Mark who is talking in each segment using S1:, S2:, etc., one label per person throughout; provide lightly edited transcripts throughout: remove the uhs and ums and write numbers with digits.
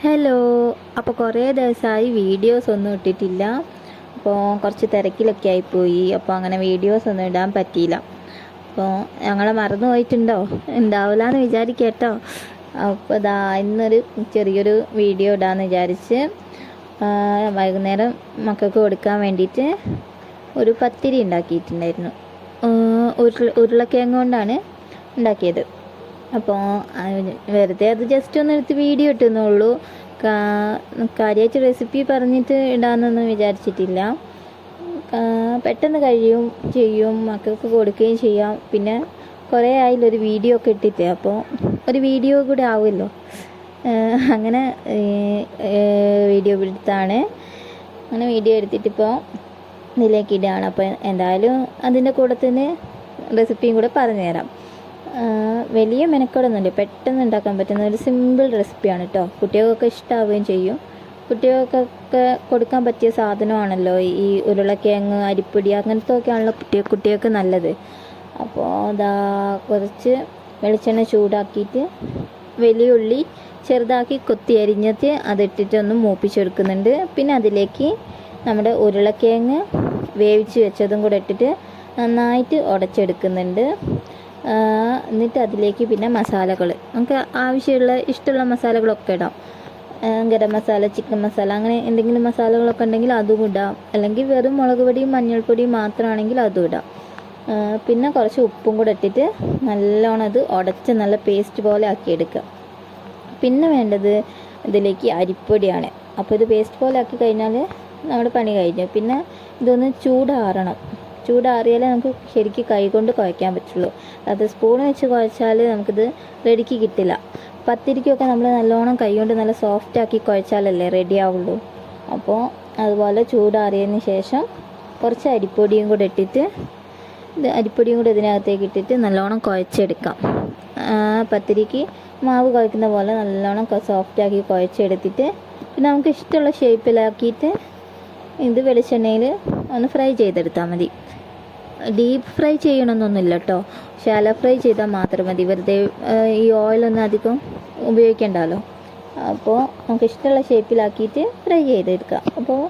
S1: Hello. അപ്പോൾ കുറേ ദിവസമായി വീഡിയോസ് ഒന്നും ഇട്ടിട്ടില്ല. അപ്പോൾ കുറച്ച് തിരക്കിലൊക്കെ ആയിപ്പോയി. അപ്പോൾ അങ്ങനെ വീഡിയോസ് ഒന്നും ഇടാൻ പറ്റിയില്ല. അപ്പോൾ ഞങ്ങളെ മറന്നു പോയിട്ടുണ്ടോ? ഉണ്ടാവില്ല എന്ന് വിചാരിക്കേട്ടോ. അപ്പോൾ ഇന്നൊരു ചെറിയൊരു വീഡിയോ ഇടാമെന്ന് വിചാരിച്ച് വൈകുന്നേരം മക്കൾക്ക് കൊടുക്കാൻ വേണ്ടിയിട്ട് ഒരു പത്തിരി ഉണ്ടാക്കിയിട്ടുണ്ടായിരുന്നു. ഉരുളക്കിഴങ്ങ് കൊണ്ടാണ് ഉണ്ടാക്കിയത്. അപ്പോൾ വെറുതെ അത് ജസ്റ്റ് ഒന്ന് എടുത്ത് വീഡിയോ ഇട്ടുന്നുള്ളൂ. കാര്യമായിട്ട് റെസിപ്പി പറഞ്ഞിട്ട് ഇടാമെന്നൊന്നും വിചാരിച്ചിട്ടില്ല. പെട്ടെന്ന് ചെയ്യും, മക്കൾക്ക് കൊടുക്കുകയും ചെയ്യാം. പിന്നെ കുറേ ആയില്ലൊരു വീഡിയോ ഒക്കെ ഇട്ടിട്ട്, അപ്പോൾ ഒരു വീഡിയോ കൂടെ ആവുമല്ലോ. അങ്ങനെ വീഡിയോ എടുത്താണ്. അങ്ങനെ വീഡിയോ എടുത്തിട്ടിപ്പോൾ ഇതിലേക്ക് ഇടുകയാണ്. അപ്പോൾ എന്തായാലും അതിൻ്റെ കൂടെ തന്നെ റെസിപ്പിയും കൂടെ പറഞ്ഞുതരാം. വലിയ മെനക്കേടൊന്നുമില്ല, പെട്ടെന്ന് ഉണ്ടാക്കാൻ പറ്റുന്ന ഒരു സിമ്പിൾ റെസിപ്പിയാണ് കേട്ടോ. കുട്ടികൾക്കൊക്കെ ഇഷ്ടമാവുകയും ചെയ്യും. കുട്ടികൾക്കൊക്കെ കൊടുക്കാൻ പറ്റിയ സാധനമാണല്ലോ ഈ ഉരുളക്കിഴങ്ങ്, അരിപ്പൊടി അങ്ങനത്തെ ഒക്കെയാണല്ലോ കുട്ടികൾക്ക് നല്ലത്. അപ്പോൾ കുറച്ച് വെളിച്ചെണ്ണ ചൂടാക്കിയിട്ട് വലിയ ഉള്ളി ചെറുതാക്കി കൊത്തി അരിഞ്ഞിട്ട് അതിട്ടിട്ടൊന്ന് മൂപ്പിച്ചെടുക്കുന്നുണ്ട്. പിന്നെ അതിലേക്ക് നമ്മുടെ ഉരുളക്കിഴങ്ങ് വേവിച്ച് വെച്ചതും കൂടെ ഇട്ടിട്ട് നന്നായിട്ട് ഉടച്ചെടുക്കുന്നുണ്ട്. എന്നിട്ട് അതിലേക്ക് പിന്നെ മസാലകൾ നമുക്ക് ആവശ്യമുള്ള ഇഷ്ടമുള്ള മസാലകളൊക്കെ ഇടാം. ഗരം മസാല, ചിക്കൻ മസാല, അങ്ങനെ എന്തെങ്കിലും മസാലകളൊക്കെ ഉണ്ടെങ്കിൽ അതും ഇടാം. അല്ലെങ്കിൽ വെറും മുളക് പൊടിയും മഞ്ഞൾപ്പൊടിയും മാത്രമാണെങ്കിൽ അതും ഇടാം. പിന്നെ കുറച്ച് ഉപ്പും കൂടെ ഇട്ടിട്ട് നല്ലോണം അത് ഉടച്ച് നല്ല പേസ്റ്റ് പോലെ ആക്കിയെടുക്കുക. പിന്നെ വേണ്ടത് ഇതിലേക്ക് അരിപ്പൊടിയാണ്. അപ്പോൾ ഇത് പേസ്റ്റ് പോലെ ആക്കി കഴിഞ്ഞാൽ നമ്മുടെ പണി കഴിഞ്ഞു. പിന്നെ ഇതൊന്ന് ചൂടാറിയാലേ നമുക്ക് ശരിക്കും കൈകൊണ്ട് കുഴയ്ക്കാൻ പറ്റുള്ളൂ. അത് സ്പൂൺ വെച്ച് കുഴച്ചാൽ നമുക്കിത് റെഡിക്ക് കിട്ടില്ല. പത്തിരിക്കൊക്കെ നമ്മൾ നല്ലോണം കൈകൊണ്ട് നല്ല സോഫ്റ്റ് ആക്കി കുഴച്ചാലല്ലേ റെഡി ആവുള്ളൂ. അപ്പോൾ അതുപോലെ ചൂടാറിയതിന് ശേഷം കുറച്ച് അരിപ്പൊടിയും കൂടെ ഇതിനകത്തേക്ക് ഇട്ടിട്ട് നല്ലോണം കുഴച്ചെടുക്കാം. പത്തിരിക്ക് മാവ് കുഴക്കുന്ന പോലെ നല്ലോണം സോഫ്റ്റാക്കി കുഴച്ചെടുത്തിട്ട് പിന്നെ നമുക്ക് ഇഷ്ടമുള്ള ഷേപ്പിലാക്കിയിട്ട് ഇത് വെളിച്ചെണ്ണയിൽ ഒന്ന് ഫ്രൈ ചെയ്തെടുത്താൽ മതി. ഡീപ്പ് ഫ്രൈ ചെയ്യണമെന്നൊന്നുമില്ല കേട്ടോ. ശാലോ ഫ്രൈ ചെയ്താൽ മാത്രം മതി. വെറുതെ ഈ ഓയിലൊന്നും അധികം ഉപയോഗിക്കണ്ടല്ലോ. അപ്പോൾ നമുക്ക് ഇഷ്ടമുള്ള ഷേപ്പിലാക്കിയിട്ട് ഫ്രൈ ചെയ്തെടുക്കാം. അപ്പോൾ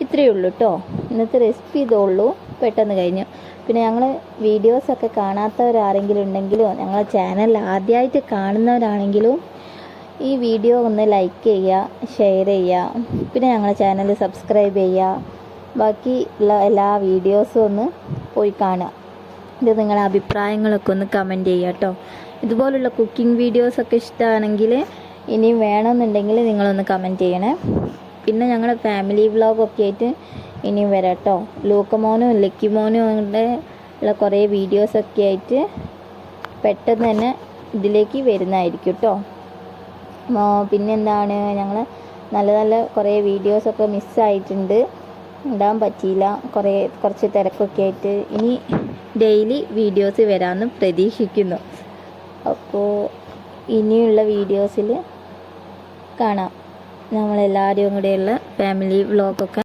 S1: ഇത്രയേ ഉള്ളൂ കേട്ടോ. ഇന്നത്തെ റെസിപ്പി ഇതുള്ളൂ, പെട്ടെന്ന് കഴിഞ്ഞു. പിന്നെ ഞങ്ങൾ വീഡിയോസൊക്കെ കാണാത്തവരാരെങ്കിലും ഉണ്ടെങ്കിലോ ഞങ്ങളെ ചാനൽ ആദ്യമായിട്ട് കാണുന്നവരാണെങ്കിലും ഈ വീഡിയോ ഒന്ന് ലൈക്ക് ചെയ്യുക, ഷെയർ ചെയ്യുക. പിന്നെ ഞങ്ങളുടെ ചാനൽ സബ്സ്ക്രൈബ് ചെയ്യുക. ബാക്കിയുള്ള എല്ലാ വീഡിയോസും ഒന്ന് പോയി കാണുക. ഇത് നിങ്ങളുടെ അഭിപ്രായങ്ങളൊക്കെ ഒന്ന് കമൻറ്റ് ചെയ്യുക കേട്ടോ. ഇതുപോലുള്ള കുക്കിംഗ് വീഡിയോസൊക്കെ ഇഷ്ടമാണെങ്കിൽ ഇനിയും വേണമെന്നുണ്ടെങ്കിൽ നിങ്ങളൊന്ന് കമൻറ്റ് ചെയ്യണേ. പിന്നെ ഞങ്ങളുടെ ഫാമിലി വ്ളോഗൊക്കെ ആയിട്ട് ഇനിയും വരാം കേട്ടോ. ലൂക്കമോനും ലക്കിമോനും ഉള്ള കുറേ വീഡിയോസൊക്കെ ആയിട്ട് പെട്ടെന്ന് തന്നെ ഇതിലേക്ക് വരുന്നതായിരിക്കും കേട്ടോ. പിന്നെന്താണ്, ഞങ്ങൾ നല്ല കുറേ വീഡിയോസൊക്കെ മിസ്സായിട്ടുണ്ട്, ഇടാൻ പറ്റിയില്ല. കുറച്ച് തിരക്കൊക്കെ ആയിട്ട്. ഇനി ഡെയിലി വീഡിയോസ് വരാമെന്ന് പ്രതീക്ഷിക്കുന്നു. അപ്പോൾ ഇനിയുള്ള വീഡിയോസിൽ കാണാം നമ്മളെല്ലാവരും കൂടെയുള്ള ഫാമിലി വ്ളോഗൊക്കെ.